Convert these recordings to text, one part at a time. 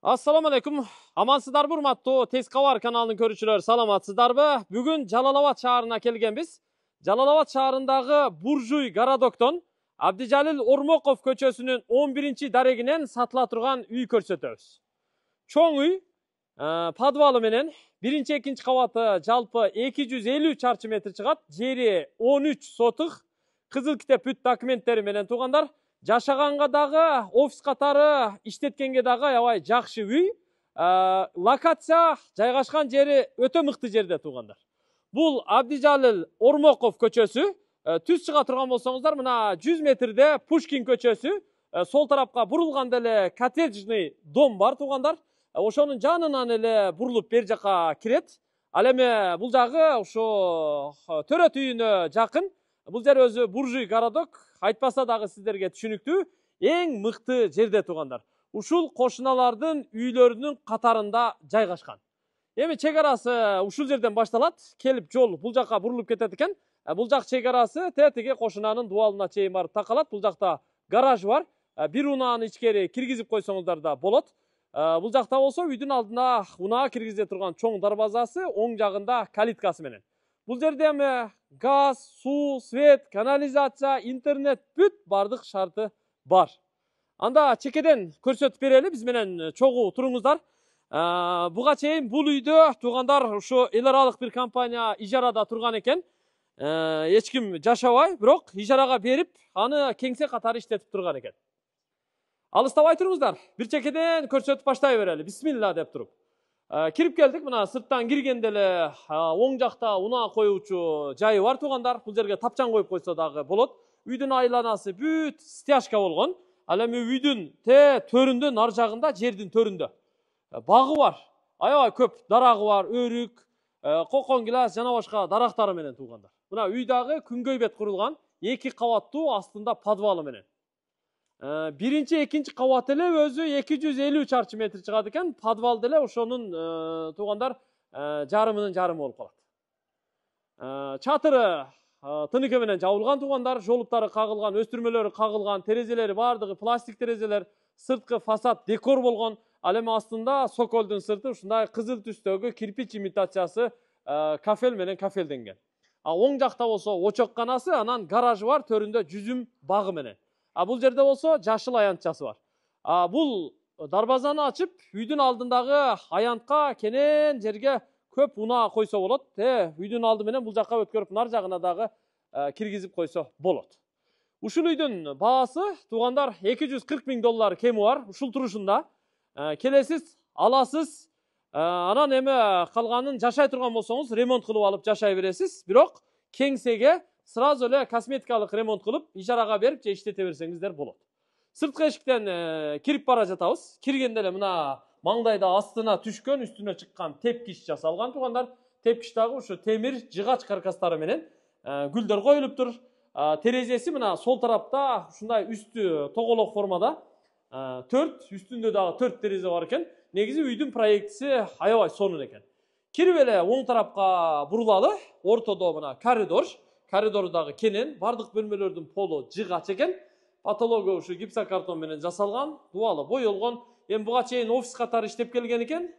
Assalamu alaikum. Amansızdarбы, урматтуу Тез Кабар каналынын көрүүчүлөрү, саламатсыздарбы? Бүгүн Жалал-Абад шаарына келгенбиз. Жалал-Абад шаарындагы Буржуй городоктон Абдижалил Ормоков көчөсүнүн 11-ci дарегинен сатыла турган үй көрсөтөбүз. Чоң үй, подвалы менен 1-2 кабаты жалпы 250 чарчы метр чыгат. Жери 13 сотых. Кызыл китеп бүт документтери менен туугандар. Жашаганга дагы, офис катары иштеткенге дагы аябай жакшы үй. Локация жайгашкан жери өтө мыкты жерде туугандар. Бул Абдижалил Ормоков көчөсү. Түз чыга турган болсоңуздар, мына 100 метрде Пушкин көчөсү, сол тарапка бурулганда эле коттеджный дом бар туугандар. Ошонун жанынан эле бурулуп бер жака кирет. Ал эми бул жагы ошо төрөт үйүнө жакын. Бул жер өзү Буржуй городок, айтпаса дагы сиздерге түшүнүктүү, эң мыкты жерде туугандар. Ушул кошуналардын үйлөрүнүн катарында жайгашкан. Эми чек арасы ушул жерден башталат, келип жол бул жака бурулуп кетет экен. Бул жак чек арасы тетиге кошунанын дуалына чейин барып такалат. Бул жакта гараж бар. Бир унааны ичкери киргизип койсоңуздар да болот. Бул жакта болсо үйдүн алдына унаа киргизе турган чоң дарбазасы, оң жагында калиткасы менен. Бул жерде эми газ, суу, свет, канализация, интернет бүт бардык шарты бар. Анда чекеден көрсөтүп берели, биз менен чогуу туруңуздар. Буга чейин бул үйдө туугандар ушу эл аралык бир компания ижарада турган экен. Эч ким жашабай, бирок ижарага берип, аны кеңсе катары иштетип турган экен. Алыстабай туруңуздар, бир чекеден көрсөтүп баштай берели. Бисмилла деп туруп. Кирип келдик, мына сырттан киргенде эле оң жакта унаа коюучу жайы бар туугандар. Бул жерге тапчан коюп койсо дагы болот. Үйдүн айланасы бүт стяжка болгон. Ал эми үйдүн төрүндө, нар жагында, жердин төрүндө багы бар. Аябай көп дарагы бар, өрүк, кокон гилас жана башка дарактары менен туугандар. Мына үй дагы күнгөй бет курулган, 2 кабаттуу, астында подвалы менен. Биринчи, экинчи кабат эле өзү 250 чарчы метр чыгат экен. Подвал деле ошонун туугандар жарымынын жарымы болуп калат. Чатыры тыныгы менен жабылган туугандар, жолуптары кагылган, өстүрмөлөрү кагылган, терезелери бардыгы пластик терезелер, сырткы фасад декор болгон. Ал эми астында соколдун сырты ушундай кызыл түстөгү кирпич имитациясы кафел менен кафелденген. Оң жакта болсо очокканасы, анан гаражы бар, төрүндө жүзүм багы менен. Бул жерде болсо жашыл аянтчасы бар. Бул дарбазаны ачып, үйдүн алдындагы аянтка кенен жерге көп унаа койсо болот. Үйдүн алды менен бул жакка өткөрүп, нар жагына дагы киргизип койсо болот. Ушул үйдүн баасы туугандар $240 000 кеми бар. Ушул турушунда келесиз, аласыз. Анан эми калганын жашай турган болсоңуз, ремонт кылып алып жашай бересиз. Бирок кеңсеге сразу эле косметикалык ремонт кылып, ижарага берип же иштете берсеңиздер болот. Сырткы эшиктен кирип бара жатабыз. Киргенде эле мына маңдайда астына түшкөн, үстүнө чыккан тепкич жасалган туугандар. Тепкич дагы ушу темир жыгач каркастары менен гүлдөр коюлуптур. Терезеси мына сол тарапта ушундай үстү тоголок формада 4, үстүндө дагы 4 терезе бар экен. Негизи үйдүн проектиси аябай сонун экен. Кирип эле оң тарапка бурулалы, ортодо мына коридор. Коридору дагы кенен, бардык бөлмөлөрдүн полу жыгач экен. Патология ушу гипсокартон менен жасалган, дуалы боелгон. Эми буга чейин офис катары иштеп келген экен.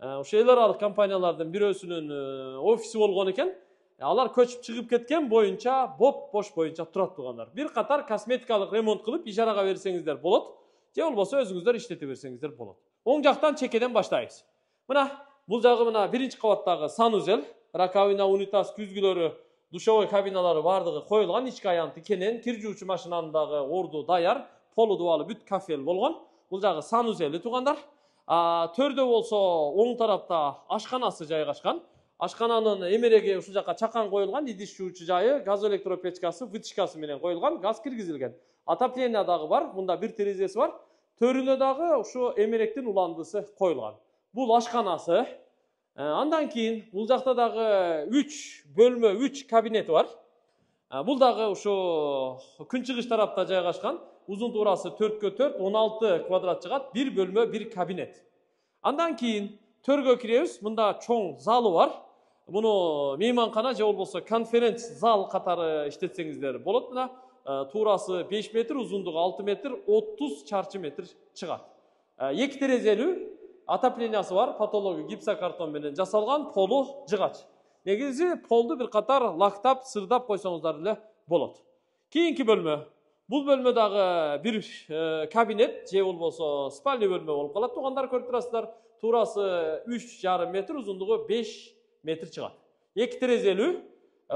Ушу эл аралык компаниялардын бирөөсүнүн офиси болгон экен. Алар көчүп чыгып кеткен боюнча, бош боюнча турат туугандар. Бир катар косметикалык ремонт кылып ижарага берсеңиздер болот. Же болбосо өзүңүздөр иштете берсеңиздер болот. Оң жактан чекеден баштайбыз. Мына бул жагы мына биринчи кабаттагы санузел, раковина, унитаз, күзгүлөрү, душевой кабиналары бардыгы коюлган, ички аянты кенен, кир жуучу машинанын дагы орду даяр, полу дубалы бүт кафел болгон. Бул жагы санузели туугандар. Төрдө болсо оң тарапта ашканасы жайгашкан. Ашкананын эмереги ушул жака чакан коюлган, идиш жуучу жайы, газ электропечкасы, вытяжкасы менен коюлган, газ киргизилген. Отопление дагы бар, мында бир терезеси бар. Төрүнө дагы ушу эмеректин уландысы коюлган. Бул ашканасы. Андан кийин бул жакта дагы 3 бөлмө, 3 кабинети бар. Бул дагы ушу күнчыгыш тарапта жайгашкан. Узун туурасы 4x4, 16 квадрат чыгат, 1 бөлмө, 1 кабинет. Андан кийин төргө киребиз. Мында чоң залы бар. Муну мейманкана же болбосо конференц зал катары иштетсеңиздер болот. Мына туурасы 5 метр, узундугу 6 метр, 30 чарчы метр чыгат. 2 терезелүү, отоплениясы бар, патология гипсокартон менен жасалган, полу жыгач. Негизи полду бир катар лактап, сырдап койсоңуздар эле болот. Кийинки бөлмө. Бул бөлмө дагы бир кабинет, же болбосо спальный бөлмө болуп калат. Туугандар көрүп турасыздар. Туурасы 3,5 метр, узундугу 5 метр чыгат. 2 терезелүү.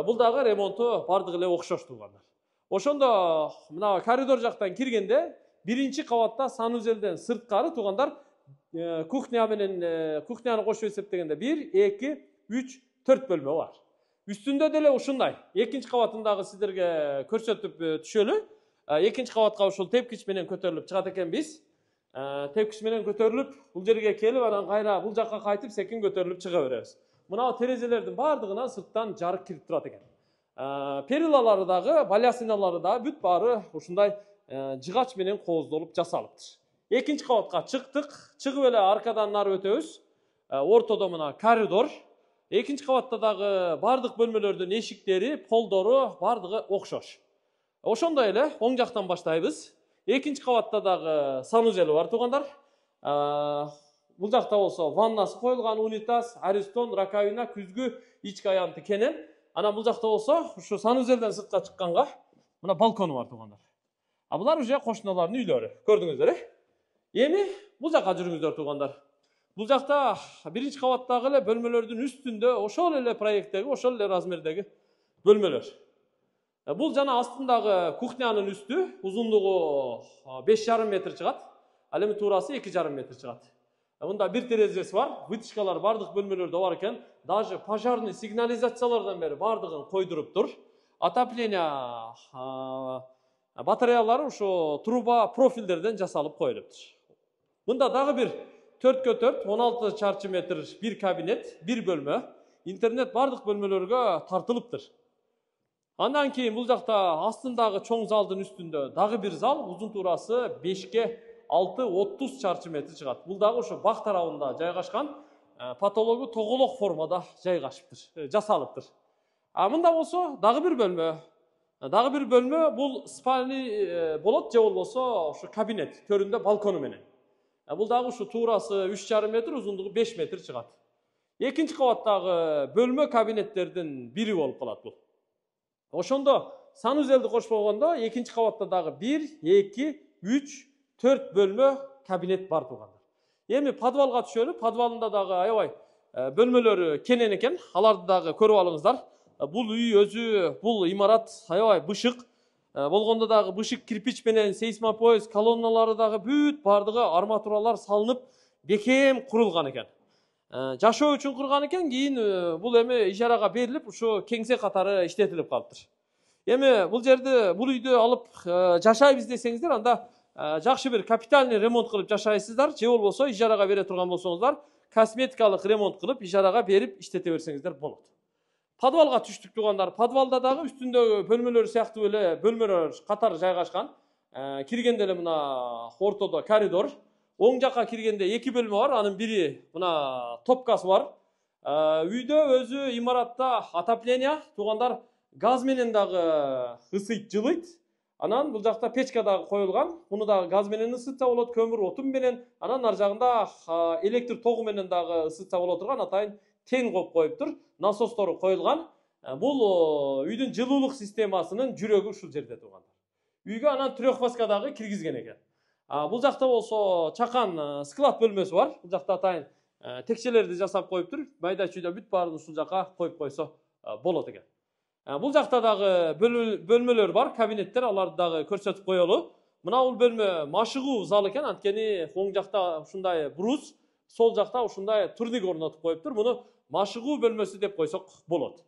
Бул дагы ремонту бардыгы эле окшош туугандар. Ошондо мына коридор жактан киргенде биринчи кабатта санузелден сырткары туугандар кухня менен кухняны кошуп эсептегенде 1, 2, 3, 4 бөлмө бар. Үстүндө деле ушундай. Экинчи кабатындагы сиздерге көрсөтүп түшөлү. Экинчи кабатка ушул тепкич менен көтөрүлүп чыгат экен биз. Тепкич менен көтөрүлүп, бул жерге келип, анан кайра бул жакка кайтып секин көтөрүлүп чыга беребиз. Мына терезелердин бардыгынан сырттан жарык кирип турат экен. Перилалары дагы, балясиналары дагы бүт баары ушундай жыгач менен кооздолуп жасалыптыр. Экинчи кабатка чыктык. Чыгып эле аркадан нары өтөбүз. Ортодо мына коридор. Экинчи кабатта дагы бардык бөлмөлөрдүн эшиктери, полдору бардыгы окшош. Ошондой эле оң жактан баштайбыз. Экинчи кабатта дагы санузели бар туугандар. Бул жакта болсо ваннасы коюлган, унитаз, аристон, раковина, күзгү, ички аянты кенен. Анан бул жакта болсо ушу санузелден сыртка чыкканга мына балкону бар туугандар. Булар уже кошуналардын үйлөрү. Көрдүңүздөр, Эми бул жакка жүрүңүздөр туугандар. Бул жакта биринчи кабаттагы эле бөлмөлөрдүн үстүндө ошол эле проекттеги, ошол эле размердеги бөлмөлөр. Бул жана астындагы кухнянын үстү узундугу 5,5 метр чыгат. Ал эми туурасы 2,5 метр чыгат. Мында бир терезеси бар, вытяжкалар бардык бөлмөлөрдө бар экен. Даже пожарный сигнализациялардан бери бардыгын койдуруптур. Отопление батареялары ушу труба профилдерден жасалып коюлуптур. Мында дагы бир 4x4, 16 чарчы метр бир кабинет, бир бөлмө. Интернет бардык бөлмөлөргө тартылыптыр. Андан кийин бул жакта астындагы чоң залдын үстүндө дагы бир зал, узун туурасы 5 6 30 чарчы метр чыгат. Бул дагы ошо бак тарабында жайгашкан, патологу тоголок формада жайгашыптыр, жасалыптыр. Мында болсо дагы бир бөлмө. Дагы бир бөлмө бул спальный болот, же болбосо ошо кабинет, төрүндө балкону менен. Бул дагы ушу туурасы 3,5 метр, узундугу 5 метр чыгат. Экинчи кабаттагы бөлмө кабинеттердин бири болуп калат бул. Ошондо санузелди кошпогондо экинчи кабатта дагы 1, 2, 3, 4 бөлмө кабинет бар туугандар. Эми подвалга түшөлү. Подвалында дагы аябай бөлмөлөрү кенен экен. Аларды дагы көрүп алыңыздар. Бул үй өзү, бул имарат аябай бышык. Болгондо дагы бышык кирпич менен сейсмопояс колонналары дагы бүт бардыгы арматуралар салынып бекем курулган экен. Жашоо үчүн курган экен, кийин бул эми ижарага берилип, ушу кеңсе катары иштетилип калыптыр. Эми бул жерди, бул үйдү алып жашайбыз десеңиздер, анда жакшы бир капитальный ремонт кылып жашайсыздар, же болбосо ижарага бере турган болсоңуздар, косметикалык ремонт кылып ижарага берип иштете берсеңиздер болот. Подвалга түштүк туугандар. Подвалда дагы үстүндөгү бөлмөлөр сыяктуу эле бөлмөлөр катар жайгашкан. Киргенде эле мына ортодо коридор. Оң жакка киргенде 2 бөлмө бар, анын бири мына топкасы бар. Үйдө өзү имаратта отопление, туугандар, газ менен дагы ысыйт, жылыйт. Анан бул жакта печка дагы коюлган. Муну дагы газ менен ысытса болот, көмүр отун менен. Анан ар жагында электр тогу менен дагы ысытса боло турган атайын тен коюп коюптур. Насостору коюлган. Бул үйдүн жылуулук системасынын жүрөгү ушул жерде туугандар. Үйгө анан трехфазка дагы киргизген экен. Бул жакта болсо чакан склад бөлмөсү бар. Бул жакта атайын текчелерди жасап коюптур. Майда чүйдө бүт баарын ушул жака коюп койсо болот экен. Бул жакта дагы бөлмөлөр бар, кабинеттер, аларды дагы көрсөтүп коелу. Мына бул бөлмө машыгуу зал экен, анткени оң жакта ушундай брус, сол жакта ушундай турник орнотуп коюптур. Муну машыгуу бөлмөсү деп койсок болот.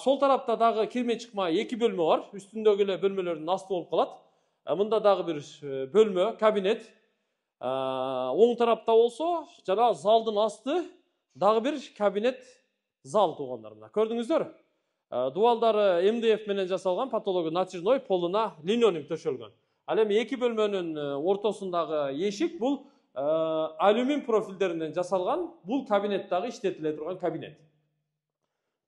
Сол тарапта дагы кирме чыкма 2 бөлмө бар. Үстүндөгү эле бөлмөлөрдүн асты болуп калат. Мында дагы бир бөлмө, кабинет. Оң тарапта болсо, жана залдын асты дагы бир кабинет, зал туугандар. Мына көрдүңүздөр. Дуалдары МДФ менен жасалган, патологу натяжной, полуна линолеум төшөлгөн. Ал эми 2 бөлмөнүн ортосундагы эшик бул алюмин профилдеринен жасалган. Бул кабинет дагы иштетиле турган кабинет.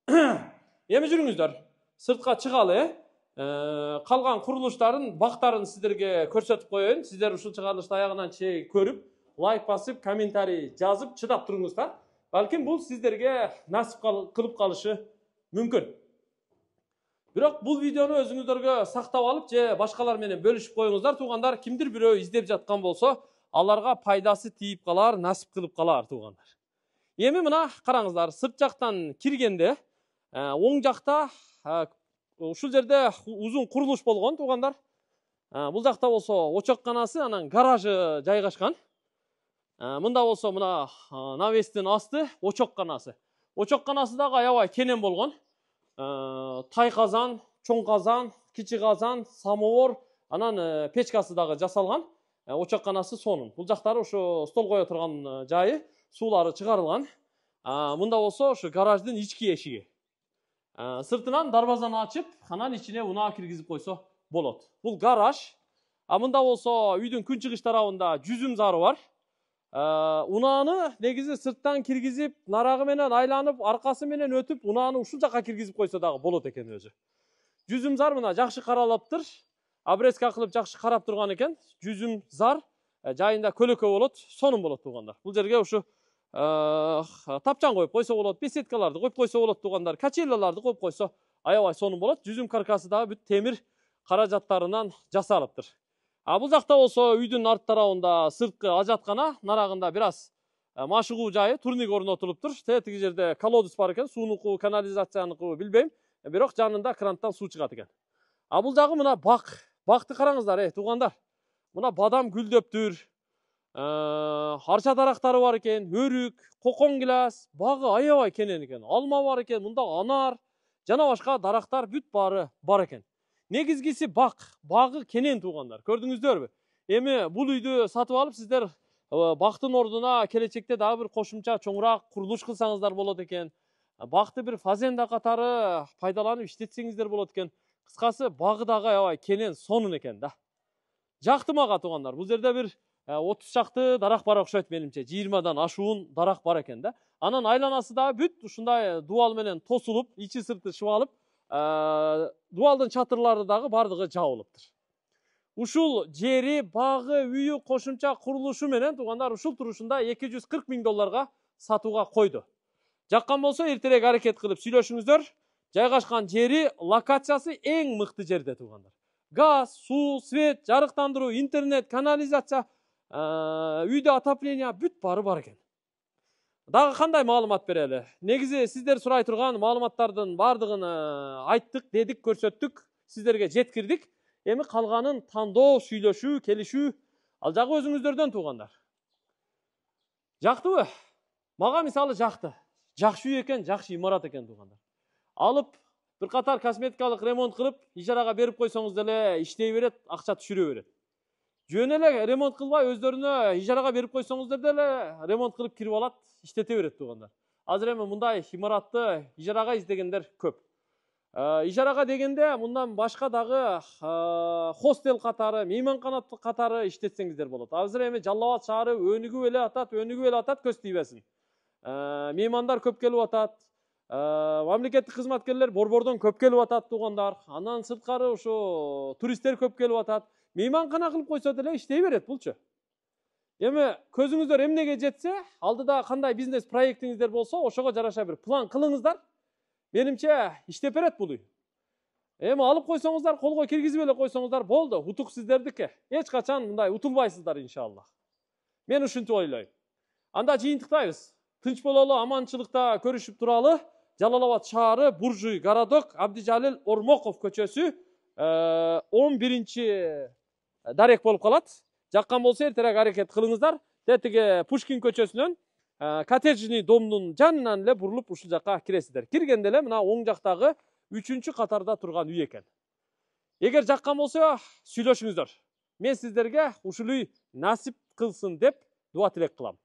Эми жүрүңүздөр. Сыртка чыгалы. Калган курулуштарын, бактарын сиздерге көрсөтүп коеюн. Сиздер ушул чыгарылышты аягынан чейин көрүп, лайк басып, комментарий жазып чыдап туруңуздар. Балким бул сиздерге насип кылып калышы мүмкүн. Бирок бул видеону өзүңүздөргө сактап алып же башкалар менен бөлүшүп коюңуздар туугандар. Кимдир бирөө издеп жаткан болсо, аларга пайдасы тийип калар, насип кылып калар туугандар. Эми мына караңыздар, сырт жактан киргенде оң жакта ушул жерде узун курулуш болгон туугандар. Бул жакта болсо очокканасы, анан гаражы жайгашкан. Мында болсо мына навестин асты очокканасы. Очокканасы дагы аябай кенен болгон. Тай казан, чоң казан, кичи казан, самовар, анан печкасы дагы жасалган. Очокканасы сонун. Бул жактары ушу стол кое турган жайы, суулары чыгарылган. Мында болсо ушу гараждын ички эшиги. Сыртынан дарбазаны ачып, анан ичине унаа киргизип койсо болот. Бул гараж. Мында болсо үйдүн күнчыгыш тарабында жүзүм зары бар. Унааны негизи сырттан киргизип, нарагы менен айланып, аркасы менен өтүп, унааны ушул жака киргизип койсо дагы болот экен өзү. Жүзүм зар мына жакшы каралаптыр. Обрезка кылып жакшы карап турган экен. Жүзүм зар жайында көлөкө болот, сонун болот туугандар. Бул жерге ушу тапчан коюп койсо болот, беседкаларды коюп койсо болот туугандар, качелаларды коюп койсо аябай сонун болот. Жүзүм каркасы дагы бүт темир каражаттарынан жасалыптыр. Бул жакта болсо үйдүн арт тарабында сырткы ажаткана, нарагында бир аз машыгуу жайы, турник орнотулуптур. Тиги жерде колодец бар экен, суунуку, канализацияныкы билбейм, бирок жанында кранттан суу чыгат экен. Бул жагы мына бак. Бакты караңыздар, туугандар. Мына бадам гүлдөптүр. Арча дарактары бар экен, өрүк, кокон гилас, багы аябай кенен экен. Алма бар экен, мында анар, жана башка дарактар бүт баары бар экен. Негизгиси багы кенен туугандар. Көрдүңүздөрбү? Эми бул үйдү сатып алып сиздер бактын ордуна келечекте дагы бир кошумча чоңураак курулуш кылсаңыздар болот экен. Бакты бир фазенда катары пайдаланып иштетсеңиздер болот экен. Кыскасы багы дагы аябай кенен, сонун экен да. Жакты мага туугандар. Бул жерде бир 30 шакты дарак бар окшойт менимче. 20дан ашуун дарак бар экен да. Анан айланасы дагы бүт ушундай дубал менен тосулуп, ичи сырты шыбалып, дубалдын чатырлары дагы бардыгы жабылыптыр. Ушул жери, багы, үйү кошумча курулушу менен туугандар ушул турушунда $240,000 сатууга койду. Жаккан болсо эртерээк аракет кылып сүйлөшүңүздөр. Жайгашкан жери, локациясы эң мыкты жерде туугандар. Газ, суу, свет, жарыктандыруу, интернет, канализация, үйдө отопление бүт баары бар экен. Дагы кандай маалымат берели? Негизи сиздер сурай турган маалыматтардын бардыгын айттык, дедик, көрсөттүк, сиздерге жеткирдик. Эми калганын тандоо, сүйлөшүү, келишүү, ал жагы өзүңүздөрдөн туугандар. Жактыбы? Мага мисалы жакты. Жакшы үй экен, жакшы имарат экен туугандар. Алып бир катар косметикалык ремонт кылып, ижарага берип койсоңуз деле иштей берет, акча түшүрө берет. Жөн эле ремонт кылбай өздөрүнө ижарага берип койсоңуздар деле ремонт кылып кирип алат, иштете берет туугандар. Азыр эми мындай имаратты ижарага издегендер көп. Ижарага дегенде мындан башка дагы хостел катары, мейманкана катары иштетсеңиздер болот. Азыр эми Жалал Абад шаары өнүгүп эле атат, көз тийбесин. Меймандар көп келип атат. Мамлекеттик кызматкерлер борбордон көп келип атат туугандар. Андан сырткары ушу туристтер көп келип атат. Мейманкана кылып койсо деле иштей берет булчу. Эми көзүңүздөр эмнеге жетсе, алдыда кандай бизнес проектиңиздер болсо, ошого жараша бир план кылыңыздар. Менимче иштеп берет бул үй. Эми алып койсоңуздар, колго киргизип эле койсоңуздар болду. Утук сиздердики. Эч качан мындай утулбайсыздар иншаллах. Мен ушинтип ойлойм. Анда жыйынтыктайбыз. Тынч бололу, аманчылыкта көрүшүп туралы. Жалал Абад шаары, Буржуй, Городок, Абдижалил Ормоков көчөсү 11 дарек болуп калат. Жаккан болсо эртерээк аракет кылыңыздар. Тетиги Пушкин көчөсүнөн коттеджный домдун жанынан эле бурулуп ушул жакка киресиздер. Киргенде эле мына оң жактагы 3-чү катарда турган үй экен. Эгер жаккан болсо сүйлөшүңүздөр. Мен сиздерге ушул үй насип кылсын деп дуа тилек кылам.